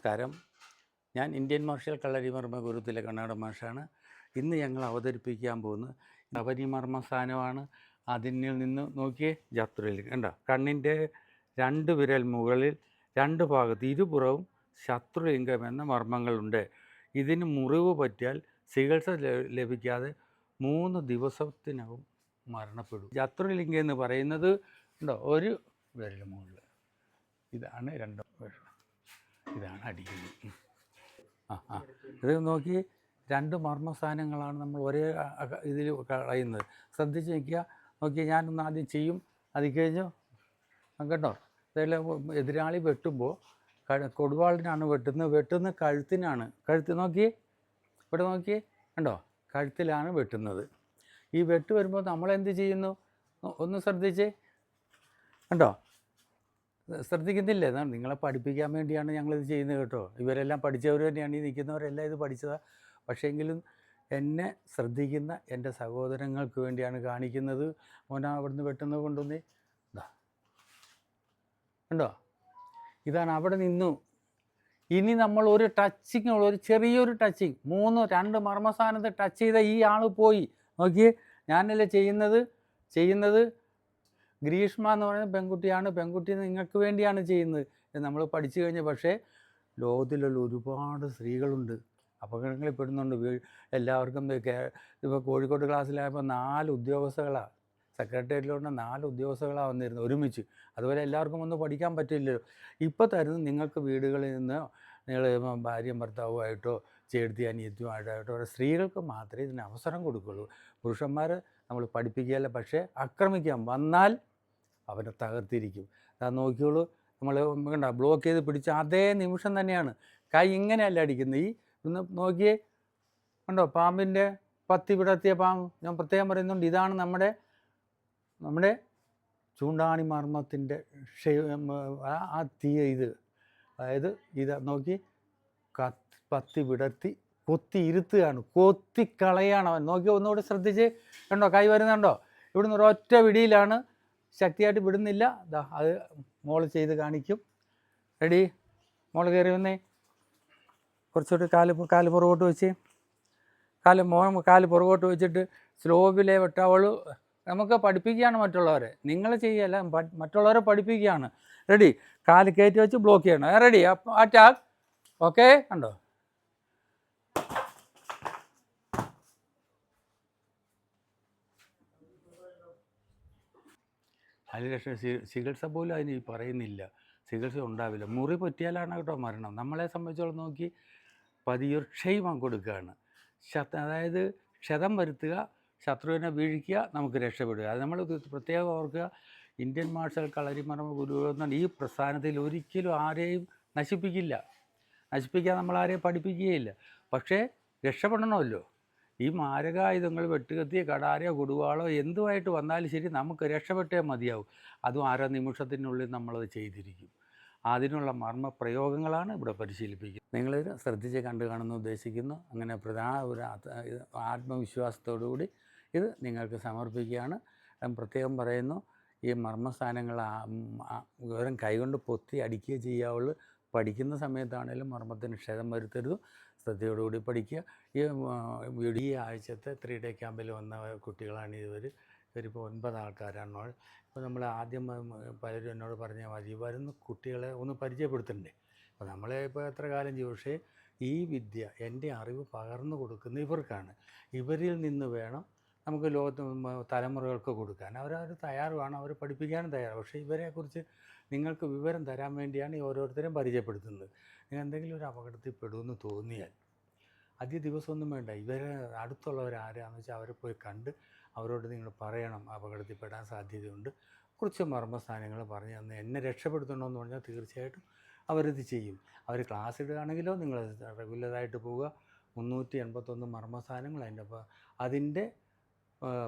നമസ്കാരം. ഞാൻ Indian marshal കളരിമർമ്മ ഗുരുത്തിലെ കണ്ണാട മാഷാണ്. ഇന്ന് ഞങ്ങൾ അവതരിപ്പിക്കാൻ പോകുന്നത് നവനിമർമ്മ സ്ഥാനമാണ്. അതിൽ നിന്ന് നോക്കിയേ, ജാത്രയിൽ കണ്ടോ, കണ്ണിൻ്റെ 2 വിരൽ മുകളിൽ 2 ഭാഗത്ത് ഇരുപുറവും ശത്രുലിംഗം എന്ന മർമ്മങ്ങളുണ്ട്. ഇതിന് മുറിവ് പറ്റിയാൽ ചികിത്സ ലഭിക്കാതെ 3 ദിവസത്തിനകം മരണപ്പെടും. ശത്രുലിംഗം എന്ന് പറയുന്നത് ഉണ്ടോ, ഒരു വിരൽ മുകളിൽ ഇതാണ് 2 വിരൽ, ഇതാണ് അടിക്കുന്നത്. ഇത് നോക്കി, 2 മർമ്മസ്ഥാനങ്ങളാണ് നമ്മൾ ഒരേ ഇതിൽ കളയുന്നത്. ശ്രദ്ധിച്ച് നിൽക്കുക. നോക്കി, ഞാനൊന്ന് ആദ്യം ചെയ്യും, അത് കഴിഞ്ഞു കേട്ടോ. അതെല്ലാം എതിരാളി വെട്ടുമ്പോൾ കൊടുവാളിനാണ് വെട്ടുന്നത് കഴുത്തിനാണ്. കഴുത്ത് നോക്കി, ഇവിടെ നോക്കി കണ്ടോ, കഴുത്തിലാണ് വെട്ടുന്നത്. ഈ വെട്ട് വരുമ്പോൾ നമ്മളെന്ത് ചെയ്യുന്നു, ഒന്ന് ശ്രദ്ധിച്ച് കണ്ടോ. ശ്രദ്ധിക്കുന്നില്ലേ? നിങ്ങളെ പഠിപ്പിക്കാൻ വേണ്ടിയാണ് ഞങ്ങളിത് ചെയ്യുന്നത് കേട്ടോ. ഇവരെല്ലാം പഠിച്ചവർ തന്നെയാണ്, ഈ നിൽക്കുന്നവരെല്ലാം ഇത് പഠിച്ചതാണ്. പക്ഷേ എങ്കിലും എന്നെ ശ്രദ്ധിക്കുന്ന എൻ്റെ സഹോദരങ്ങൾക്ക് വേണ്ടിയാണ് കാണിക്കുന്നത്. മോനാ അവിടുന്ന് വെട്ടുന്നത് കൊണ്ടുവന്നേ, ഇതാ കണ്ടോ, ഇതാണ്. അവിടെ നിന്നു. ഇനി നമ്മൾ ഒരു ടച്ചിങ്, ഒരു ചെറിയൊരു ടച്ചിങ്, 2 മർമ്മസ്ഥാനത്ത് ടച്ച് ചെയ്ത ഈ ആൾ പോയി. നോക്കിയേ, ഞാനല്ലേ ചെയ്യുന്നത് ഗ്രീഷ്മ എന്ന് പറയുന്ന പെൺകുട്ടിയാണ്. പെൺകുട്ടി നിങ്ങൾക്ക് വേണ്ടിയാണ് ചെയ്യുന്നത്, നമ്മൾ പഠിച്ചു കഴിഞ്ഞ്. പക്ഷേ ലോകത്തിലുള്ള ഒരുപാട് സ്ത്രീകളുണ്ട്, അപകടങ്ങളിൽ പെടുന്നുണ്ട്. എല്ലാവർക്കും ഇപ്പോൾ കോഴിക്കോട് ക്ലാസ്സിലായപ്പോൾ 4 ഉദ്യോഗസ്ഥകളാണ്, സെക്രട്ടേറിയറ്റിലോട്ട് 4 ഉദ്യോഗസ്ഥകളാണ് വന്നിരുന്നത് ഒരുമിച്ച്. അതുപോലെ എല്ലാവർക്കും ഒന്നും പഠിക്കാൻ പറ്റില്ലല്ലോ. ഇപ്പോൾ തരുന്നത് നിങ്ങൾക്ക് വീടുകളിൽ നിന്ന് നിങ്ങൾ ഭാര്യയും ഭർത്താവുമായിട്ടോ ചേർത്തി അനിയത്തിയുമായിട്ടോ സ്ത്രീകൾക്ക് മാത്രമേ ഇതിന് അവസരം കൊടുക്കുള്ളൂ. പുരുഷന്മാർ നമ്മൾ പഠിപ്പിക്കുകയല്ല, പക്ഷേ ആക്രമിക്കാൻ വന്നാൽ അവനെ തകർത്തിരിക്കും. അത് നോക്കിയോളൂ, നമ്മൾ കണ്ട ബ്ലോക്ക് ചെയ്ത് പിടിച്ച അതേ നിമിഷം തന്നെയാണ്. കൈ ഇങ്ങനെയല്ല അടിക്കുന്നത്. ഈ ഒന്ന് നോക്കിയേ, കണ്ടോ, പാമ്പിൻ്റെ പത്തി വിടർത്തിയ പാമ്പ്. ഞാൻ പ്രത്യേകം പറയുന്നുണ്ട്, ഇതാണ് നമ്മുടെ ചൂണ്ടാണി മർമ്മത്തിൻ്റെ ആ ഇത്, അതായത് ഇത് നോക്കി, പത്തി വിടർത്തി കൊത്തി ഇരുത്തുകയാണ്, കൊത്തിക്കളയാണ് അവൻ. നോക്കി, ഒന്നുകൂടെ ശ്രദ്ധിച്ച് കണ്ടോ, കൈ വരുന്നുണ്ടോ. ഇവിടുന്ന് ഒരൊറ്റ വിടിയിലാണ്, ശക്തിയായിട്ട് വിടുന്നില്ല. അത് മോള് ചെയ്ത് കാണിക്കും. റെഡി? മോള് കയറി വന്നേ, കുറച്ചുകൂടി കാല് പുറകോട്ട് വെച്ച്, കാല് പുറകോട്ട് വെച്ചിട്ട് സ്ലോവിലേ വെട്ടാവുള്ളൂ. നമുക്ക് പഠിപ്പിക്കുകയാണ് മറ്റുള്ളവരെ, നിങ്ങൾ ചെയ്യല്ല, മറ്റുള്ളവരെ പഠിപ്പിക്കുകയാണ്. റെഡി? കാല് കയറ്റി വെച്ച് ബ്ലോക്ക് ചെയ്യണം. റെഡി? അറ്റാക്ക്. ഓക്കെ, കണ്ടോ. അതിന് ലക്ഷണം ചികിത്സ പോലും അതിന് പറയുന്നില്ല, ചികിത്സ ഉണ്ടാവില്ല. മുറി പറ്റിയാലാണ് കേട്ടോ മരണം. നമ്മളെ സംബന്ധിച്ചോളം നോക്കി, പതിയൊരു ക്ഷയം കൊടുക്കുകയാണ്. അതായത് ക്ഷതം വരുത്തുക, ശത്രുവിനെ വീഴിക്കുക, നമുക്ക് രക്ഷപ്പെടുക. അത് നമ്മൾ പ്രത്യേകം ഓർക്കുക. ഇന്ത്യൻ മാർഷൽ കളരിമർമ്മ ഗുരു എന്നാണ് ഈ പ്രസ്ഥാനത്തിൽ ഒരിക്കലും ആരെയും നശിപ്പിക്കാൻ നമ്മൾ ആരെയും പഠിപ്പിക്കുകയില്ല. പക്ഷേ രക്ഷപ്പെടണമല്ലോ. ഈ മാരകായുധങ്ങൾ, വെട്ടുകത്തിയോ കടാരയോ കൊടുവാളോ എന്തുമായിട്ട് വന്നാലും ശരി, നമുക്ക് രക്ഷപ്പെട്ടേ മതിയാവും. അതും 1/2 നിമിഷത്തിനുള്ളിൽ നമ്മളത് ചെയ്തിരിക്കും. അതിനുള്ള മർമ്മ പ്രയോഗങ്ങളാണ് ഇവിടെ പരിശീലിപ്പിക്കുന്നത്. നിങ്ങളിത് ശ്രദ്ധിച്ച് കാണുമെന്ന് ഉദ്ദേശിക്കുന്നു. അങ്ങനെ ഒരു ആത്മവിശ്വാസത്തോടുകൂടി ഇത് നിങ്ങൾക്ക് സമർപ്പിക്കുകയാണ്. പ്രത്യേകം പറയുന്നു, ഈ മർമ്മസ്ഥാനങ്ങൾ വെറും കൈകൊണ്ട് പൊത്തി അടിക്കുക ചെയ്യാവുള്ളൂ. പഠിക്കുന്ന സമയത്താണേലും മർമ്മത്തിന് ക്ഷതം വരുത്തരുത്. ശ്രദ്ധയോടുകൂടി പഠിക്കുക. ഈ ആഴ്ചത്തെ 3 ഡേ ക്യാമ്പിൽ വന്ന കുട്ടികളാണ് ഇവരിപ്പോൾ 9 ആൾക്കാരാണ്. ഇപ്പോൾ നമ്മൾ ആദ്യം പലരും എന്നോട് പറഞ്ഞാൽ മതി, വരുന്ന കുട്ടികളെ ഒന്ന് പരിചയപ്പെടുത്തണ്ടേ. അപ്പോൾ നമ്മളെ ഇപ്പോൾ എത്ര കാലം ചെയ്യും, പക്ഷേ ഈ വിദ്യ, എൻ്റെ അറിവ് പകർന്നു കൊടുക്കുന്ന ഇവർക്കാണ്. ഇവരിൽ നിന്ന് വേണം നമുക്ക് തലമുറകൾക്ക് കൊടുക്കാൻ. അവർ തയ്യാറുമാണ്, അവർ പഠിപ്പിക്കാനും തയ്യാറാണ്. പക്ഷേ ഇവരെക്കുറിച്ച് നിങ്ങൾക്ക് വിവരം തരാൻ വേണ്ടിയാണ് ഈ ഓരോരുത്തരെയും പരിചയപ്പെടുത്തുന്നത്. നിങ്ങൾ എന്തെങ്കിലും ഒരു അപകടത്തിൽ പെടുമെന്ന് തോന്നിയാൽ അധിക ദിവസമൊന്നും വേണ്ട, ഇവരെ അടുത്തുള്ളവരാരാന്ന് വെച്ചാൽ അവരെ പോയി കണ്ട് അവരോട് നിങ്ങൾ പറയണം അപകടത്തിൽപ്പെടാൻ സാധ്യതയുണ്ട്. കുറച്ച് മർമ്മസ്ഥാനങ്ങൾ പറഞ്ഞു തന്ന് എന്നെ രക്ഷപ്പെടുത്തണമെന്ന് പറഞ്ഞാൽ തീർച്ചയായിട്ടും അവരിത് ചെയ്യും. അവർ ക്ലാസ് ഇടുകയാണെങ്കിലോ നിങ്ങൾ റെഗുലറായിട്ട് പോവുക. 381 മർമ്മസ്ഥാനങ്ങൾ, അതിൻ്റെ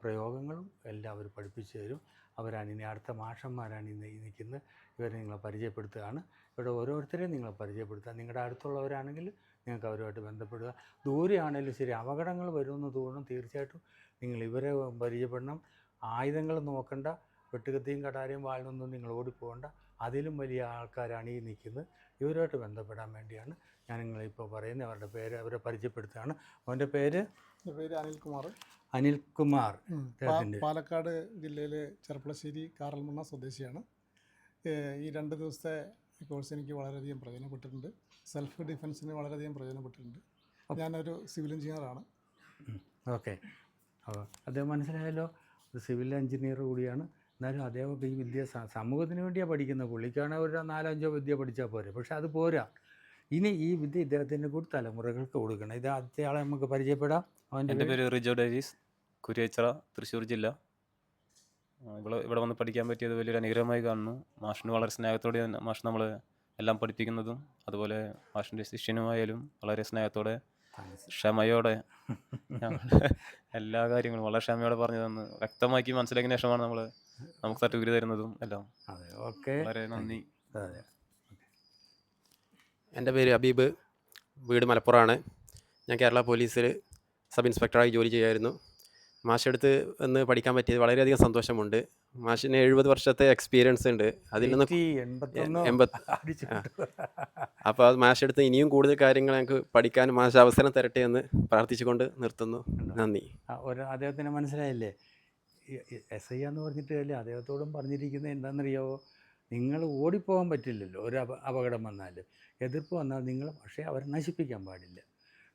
പ്രയോഗങ്ങളും എല്ലാം അവർ പഠിപ്പിച്ചു തരും. അവരാണ് ഇനി അടുത്ത മാഷന്മാരാണ് ഇന്ന് നിൽക്കുന്നത്. ഇവരെ നിങ്ങളെ പരിചയപ്പെടുത്തുകയാണ്. ഇവിടെ ഓരോരുത്തരെയും നിങ്ങളെ പരിചയപ്പെടുത്തുക. നിങ്ങളുടെ അടുത്തുള്ളവരാണെങ്കിൽ നിങ്ങൾക്ക് അവരുമായിട്ട് ബന്ധപ്പെടുക. ദൂരെയാണെങ്കിലും ശരി, അപകടങ്ങൾ വരുമെന്ന് തോന്നും, തീർച്ചയായിട്ടും നിങ്ങൾ ഇവരെ പരിചയപ്പെടണം. ആയുധങ്ങൾ നോക്കണ്ട, വെട്ടുകത്തിയും കടാരയും വാളിനൊന്നും നിങ്ങൾ ഓടിപ്പോകണ്ട. അതിലും വലിയ ആൾക്കാരാണ് ഈ നിൽക്കുന്നത്. ഇവരുമായിട്ട് ബന്ധപ്പെടാൻ വേണ്ടിയാണ് ഞാൻ നിങ്ങളിപ്പോൾ പറയുന്നത്. അവരുടെ പേര് അവരെ പരിചയപ്പെടുത്തുകയാണ്. അവൻ്റെ പേര് അനിൽകുമാർ. അനിൽകുമാർ, പാലക്കാട് ജില്ലയിലെ ചെർപ്പളശ്ശേരി കാറൽമണ്ണ സ്വദേശിയാണ്. ഈ 2 ദിവസത്തെ കോഴ്സ് എനിക്ക് വളരെയധികം പ്രയോജനപ്പെട്ടിട്ടുണ്ട്. സെൽഫ് ഡിഫെൻസിന് വളരെയധികം പ്രയോജനപ്പെട്ടിട്ടുണ്ട്. ഞാനൊരു സിവിൽ എഞ്ചിനീയറാണ്. ഓക്കെ, അപ്പോൾ അത് മനസ്സിലായല്ലോ. ഒരു സിവിൽ എഞ്ചിനീയർ കൂടിയാണ്. എന്നാലും അദ്ദേഹം ഈ വിദ്യ സമൂഹത്തിന് വേണ്ടിയാണ് പഠിക്കുന്നത്. പുള്ളിക്കാണെങ്കിൽ ഒരു 4-5 വിദ്യ പഠിച്ചാൽ പോരെ. പക്ഷെ അത് പോരാ. ഇനി ഈ വിദ്യ ഇദ്ദേഹത്തിൻ്റെ കൂടി തലമുറകൾക്ക് കൊടുക്കണം. ഇത് ആദ്യത്തെ ആളെ നമുക്ക് പരിചയപ്പെടാം. എൻ്റെ പേര് റിജോ ഡേവിസ്, കുരിയച്ചിറ, തൃശ്ശൂർ ജില്ല. ഇവിടെ വന്ന് പഠിക്കാൻ പറ്റിയത് വലിയൊരു അനുഗ്രഹമായി കാണുന്നു. മാഷിന് വളരെ സ്നേഹത്തോടെ മാഷ് നമ്മൾ എല്ലാം പഠിപ്പിക്കുന്നതും, അതുപോലെ മാഷിൻ്റെ ശിഷ്യനുമായാലും വളരെ സ്നേഹത്തോടെ ക്ഷമയോടെ എല്ലാ കാര്യങ്ങളും വളരെ ക്ഷമയോടെ പറഞ്ഞു തന്ന് വ്യക്തമാക്കി മനസ്സിലാക്കിയ ശേഷമാണ് നമുക്ക് സർട്ടിഫിക്കറ്റ് തരുന്നതും എല്ലാം. അതെ, ഓക്കെ, വളരെ നന്ദി. അതെ. എൻ്റെ പേര് അബീബ്, വീട് മലപ്പുറമാണ്. ഞാൻ കേരള പോലീസിൽ സബ് ഇൻസ്പെക്ടറായി ജോലി ചെയ്യുമായിരുന്നു. മാഷെടുത്ത് വന്ന് പഠിക്കാൻ പറ്റിയത് വളരെയധികം സന്തോഷമുണ്ട്. മാഷിന് 70 വർഷത്തെ എക്സ്പീരിയൻസ് ഉണ്ട്. അതിൽ നിന്ന് 80. അപ്പോൾ അത് മാഷെടുത്ത് ഇനിയും കൂടുതൽ കാര്യങ്ങൾ ഞങ്ങൾക്ക് പഠിക്കാൻ മാഷ് അവസരം തരട്ടെ എന്ന് പ്രാർത്ഥിച്ചുകൊണ്ട് നിർത്തുന്നു. നന്ദി. അദ്ദേഹത്തിന് മനസ്സിലായില്ലേ? SI എന്ന് പറഞ്ഞിട്ട് അല്ലേ അദ്ദേഹത്തോടും പറഞ്ഞിരിക്കുന്നത് എന്താണെന്നറിയാവോ? നിങ്ങൾ ഓടിപ്പോകാൻ പറ്റില്ലല്ലോ. ഒരു അപകടം വന്നാൽ, എതിർപ്പ് വന്നാൽ നിങ്ങൾ, പക്ഷേ അവരെ നശിപ്പിക്കാൻ പാടില്ല.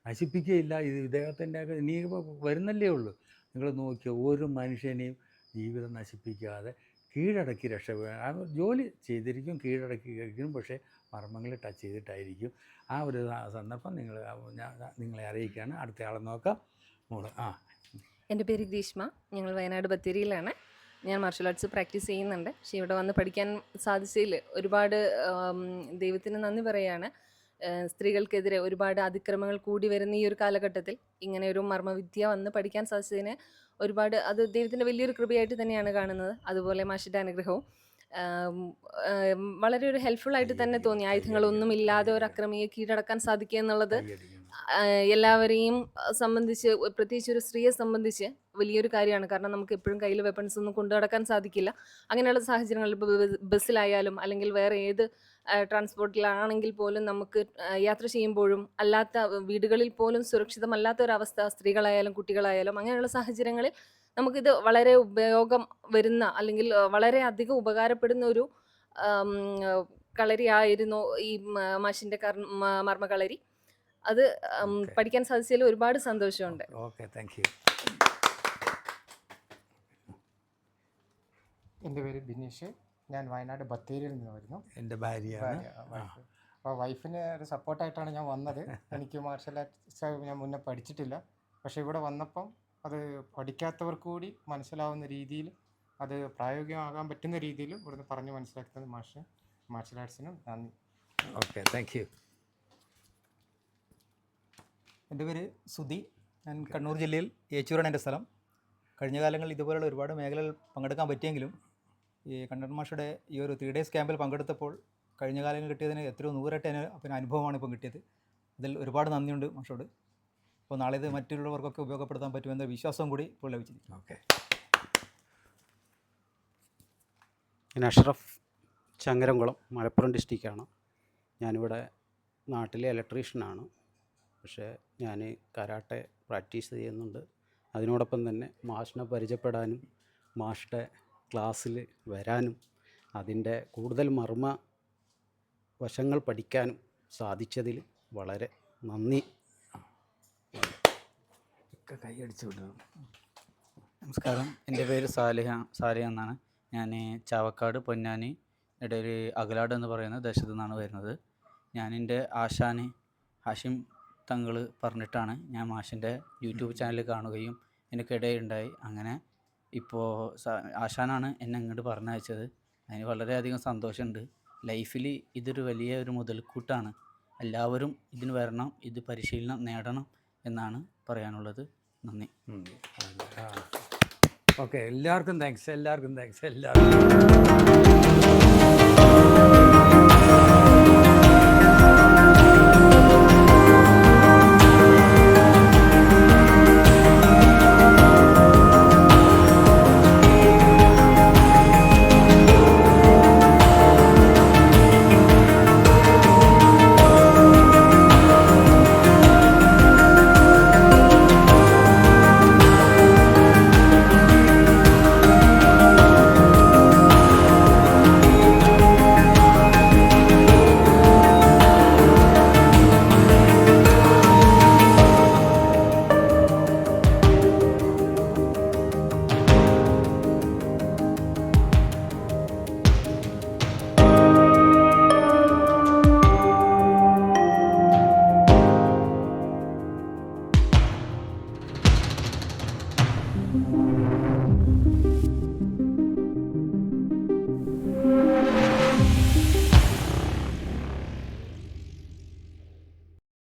നശിപ്പിക്കുകയില്ല. ഇത് ഇദ്ദേഹത്തിൻ്റെ ഇനി വരുന്നല്ലേ ഉള്ളൂ. നിങ്ങൾ നോക്കിയോ, ഒരു മനുഷ്യനെയും ജീവിതം നശിപ്പിക്കാതെ കീഴടക്കി ജോലി ചെയ്തിരിക്കും, കീഴടക്കിയിരിക്കും. പക്ഷേ മർമ്മങ്ങൾ ടച്ച് ചെയ്തിട്ടായിരിക്കും. ആ ഒരു സന്ദർഭം നിങ്ങളെ അറിയിക്കുകയാണ്. അടുത്ത ആളെ നോക്കാം. എൻ്റെ പേര് ഗ്രീഷ്മ. ഞങ്ങൾ വയനാട് ബത്തേരിയിലാണ്. ഞാൻ മാർഷൽ ആർട്സ് പ്രാക്ടീസ് ചെയ്യുന്നുണ്ട്. പക്ഷേ ഇവിടെ വന്ന് പഠിക്കാൻ സാധിച്ചതിൽ ഒരുപാട് ദൈവത്തിന് നന്ദി പറയുകയാണ്. സ്ത്രീകൾക്കെതിരെ ഒരുപാട് അതിക്രമങ്ങൾ കൂടി വരുന്ന ഈ ഒരു കാലഘട്ടത്തിൽ ഇങ്ങനെ ഒരു മർമ്മവിദ്യ വന്ന് പഠിക്കാൻ സാധിച്ചതിന് ഒരുപാട് അത് ദൈവത്തിൻ്റെ വലിയൊരു കൃപയായിട്ട് തന്നെയാണ് കാണുന്നത്. അതുപോലെ മാഷിൻ്റെ അനുഗ്രഹവും വളരെ ഒരു ഹെൽപ്ഫുള്ളായിട്ട് തന്നെ തോന്നി. ആയുധങ്ങളൊന്നും ഇല്ലാതെ ഒരു അക്രമിയെ കീഴടക്കാൻ സാധിക്കുക എന്നുള്ളത് എല്ലാവരെയും സംബന്ധിച്ച്, പ്രത്യേകിച്ച് ഒരു സ്ത്രീയെ സംബന്ധിച്ച് വലിയൊരു കാര്യമാണ്. കാരണം നമുക്ക് എപ്പോഴും കയ്യിൽ വെപ്പൺസ് ഒന്നും കൊണ്ടു നടക്കാൻ സാധിക്കില്ല. അങ്ങനെയുള്ള സാഹചര്യങ്ങളിൽ ഇപ്പോൾ ബസ്സിലായാലും അല്ലെങ്കിൽ വേറെ ഏത് ട്രാൻസ്പോർട്ടിലാണെങ്കിൽ പോലും നമുക്ക് യാത്ര ചെയ്യുമ്പോഴും അല്ലാത്ത വീടുകളിൽ പോലും സുരക്ഷിതമല്ലാത്ത ഒരവസ്ഥ, സ്ത്രീകളായാലും കുട്ടികളായാലും അങ്ങനെയുള്ള സാഹചര്യങ്ങളിൽ നമുക്കിത് വളരെ ഉപയോഗം വരുന്ന അല്ലെങ്കിൽ വളരെ അധികം ഉപകാരപ്പെടുന്ന ഒരു കളരിയായിരുന്നു ഈ മാഷിൻ്റെ മർമ്മകളരി. അത് പഠിക്കാൻ സാധിച്ചതിൽ ഒരുപാട് സന്തോഷമുണ്ട്. Okay, thank you. എൻ്റെ പേര് ബിനീഷ്. ഞാൻ വയനാട് ബത്തേരിയിൽ നിന്ന് വരുന്നു. എൻ്റെ ഭാര്യയാണ്. അപ്പോൾ വൈഫിന് ഒരു സപ്പോർട്ടായിട്ടാണ് ഞാൻ വന്നത്. എനിക്ക് മാർഷൽ ആർട്സ് ഞാൻ മുന്നേ പഠിച്ചിട്ടില്ല. പക്ഷേ ഇവിടെ വന്നപ്പം അത് പഠിക്കാത്തവർക്ക് കൂടി മനസ്സിലാവുന്ന രീതിയിൽ, അത് പ്രായോഗികമാകാൻ പറ്റുന്ന രീതിയിൽ ഇവിടുന്ന് പറഞ്ഞ് മനസ്സിലാക്കുന്നത് മാർഷൽ ആർട്സിനും നന്ദി. Okay, thank you. എൻ്റെ പേര് സുധി. ഞാൻ കണ്ണൂർ ജില്ലയിൽ ഏച്ചൂരാണ് എൻ്റെ സ്ഥലം. കഴിഞ്ഞ കാലങ്ങളിൽ ഇതുപോലുള്ള ഒരുപാട് മേഖലകളിൽ പങ്കെടുക്കാൻ പറ്റിയെങ്കിലും ഈ കണ്ണൻ മാഷയുടെ ഈ ഒരു 3 days ക്യാമ്പിൽ പങ്കെടുത്തപ്പോൾ കഴിഞ്ഞ കാലങ്ങളിൽ കിട്ടിയതിന് എത്രയോ 100 അനുഭവമാണ് ഇപ്പം കിട്ടിയത്. അതിൽ ഒരുപാട് നന്ദിയുണ്ട് മാഷോട്. അപ്പോൾ നാളെ ഇത് മറ്റുള്ളവർക്കൊക്കെ ഉപയോഗപ്പെടുത്താൻ പറ്റുമെന്ന വിശ്വാസവും കൂടി ഇപ്പോൾ ലഭിച്ചിരിക്കുന്നു. ഓക്കെ. ഞാൻ അഷ്റഫ്, ചങ്ങരംകുളം, മലപ്പുറം ഡിസ്ട്രിക്റ്റാണ്. ഞാനിവിടെ നാട്ടിലെ ഇലക്ട്രീഷ്യനാണ്. പക്ഷേ ഞാൻ കരാട്ടെ പ്രാക്ടീസ് ചെയ്യുന്നുണ്ട്. അതിനോടൊപ്പം തന്നെ മാഷിനെ പരിചയപ്പെടാനും മാഷിൻ്റെ ക്ലാസ്സിൽ വരാനും അതിൻ്റെ കൂടുതൽ മർമ്മ വശങ്ങൾ പഠിക്കാനും സാധിച്ചതിൽ വളരെ നന്ദി. കൈയടിച്ചു വിടണം. നമസ്കാരം. എൻ്റെ പേര് സാലിഹ എന്നാണ്. ഞാൻ ചാവക്കാട് പൊന്നാനി ഇടയിൽ അകലാട് എന്ന് പറയുന്ന ദേശത്തു നിന്നാണ് വരുന്നത്. ഞാൻ എൻ്റെ ആശാന് ഹാഷിം തങ്ങൾ പറഞ്ഞിട്ടാണ് ഞാൻ മാഷിൻ്റെ യൂട്യൂബ് ചാനൽ കാണുകയും എനിക്കിടയുണ്ടായി. അങ്ങനെ ഇപ്പോൾ ആശാനാണ് എന്നെ ഇങ്ങോട്ട് പറഞ്ഞയച്ചത്. അതിന് വളരെയധികം സന്തോഷമുണ്ട്. ലൈഫിൽ ഇതൊരു വലിയ ഒരു മുതൽക്കൂട്ടാണ്. എല്ലാവരും ഇതിന് വരണം, ഇത് പരിശീലനം നേടണം എന്നാണ് പറയാനുള്ളത്. നന്ദി. ഓക്കെ, എല്ലാവർക്കും താങ്ക്സ്.